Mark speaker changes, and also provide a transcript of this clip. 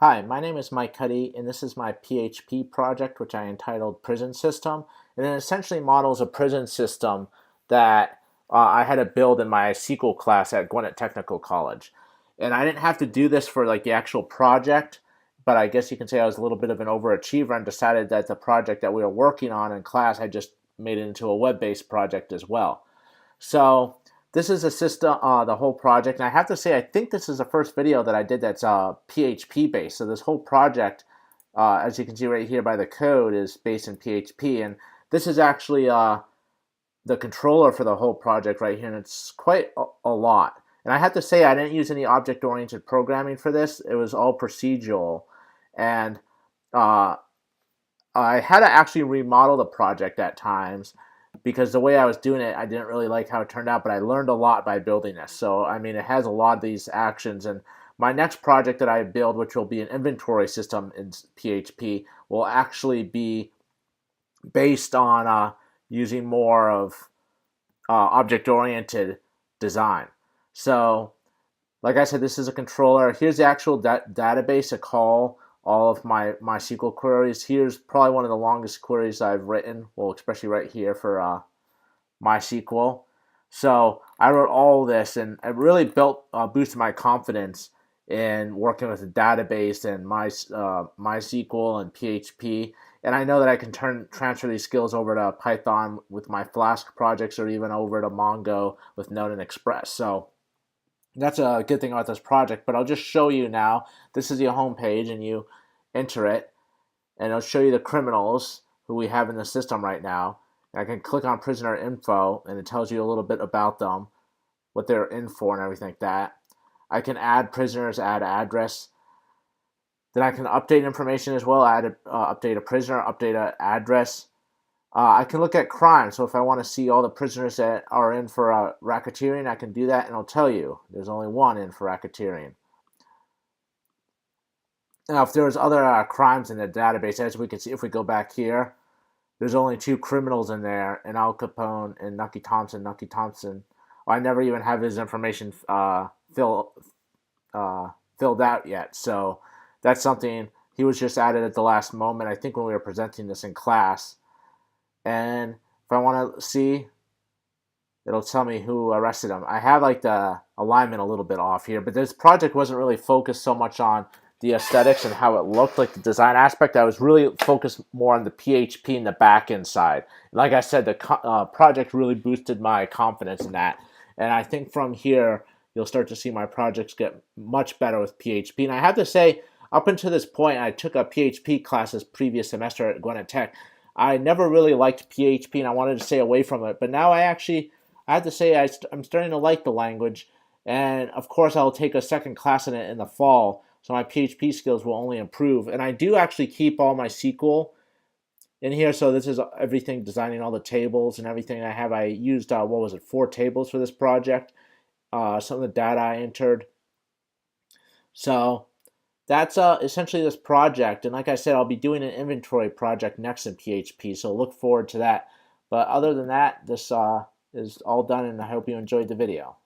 Speaker 1: Hi, my name is Mike Cuddy, and this is my PHP project, which I entitled Prison System. And it essentially models a prison system that I had to build in my SQL class at Gwinnett Technical College. And I didn't have to do this for like the actual project, but I guess you can say I was a little bit of an overachiever and decided that the project that we were working on in class, I just made it into a web-based project as well. So this is a system, the whole project, and I have to say, I think this is the first video that I did that's PHP based. So this whole project, as you can see right here by the code, is based in PHP, and this is actually the controller for the whole project right here, and it's quite a lot. And I have to say, I didn't use any object-oriented programming for this. It was all procedural, and uh, I had to actually remodel the project at times because the way I was doing it, I didn't really like how it turned out, but I learned a lot by building this. So, I mean, it has a lot of these actions. And my next project that I build, which will be an inventory system in PHP, will actually be based on using more of object-oriented design. So, like I said, this is a controller. Here's the actual database to call all of my MySQL queries. Here's probably one of the longest queries I've written, well, especially right here for MySQL. So I wrote all this, and it really boosted my confidence in working with a database and MySQL and PHP. And I know that I can transfer these skills over to Python with my Flask projects, or even over to Mongo with Node and Express. So that's a good thing about this project, but I'll just show you now. This is your home page, and you enter it, and it'll show you the criminals who we have in the system right now. And I can click on prisoner info, and it tells you a little bit about them, what they're in for, and everything like that. I can add prisoners, add address. Then I can update information as well, update a prisoner, update an address. I can look at crime, so if I want to see all the prisoners that are in for racketeering, I can do that, and it'll tell you there's only one in for racketeering. Now, if there's other crimes in the database, as we can see, if we go back here, there's only two criminals in there, and Al Capone and Nucky Thompson. Nucky Thompson, well, I never even have his information filled out yet, so that's something, he was just added at the last moment, I think when we were presenting this in class. And if I want to see, it'll tell me who arrested him. I have like the alignment a little bit off here, but this project wasn't really focused so much on the aesthetics and how it looked, like the design aspect. I was really focused more on the PHP and the backend side. Like I said, the project really boosted my confidence in that. And I think from here, you'll start to see my projects get much better with PHP. And I have to say, up until this point, I took a PHP class this previous semester at Gwinnett Tech. I never really liked PHP, and I wanted to stay away from it. But now I have to say, I'm starting to like the language. And of course, I'll take a second class in it in the fall, so my PHP skills will only improve. And I do actually keep all my SQL in here. So this is everything, designing all the tables and everything I have. I used, 4 tables for this project. Some of the data I entered. So that's essentially this project. And like I said, I'll be doing an inventory project next in PHP, so look forward to that. But other than that, this is all done, and I hope you enjoyed the video.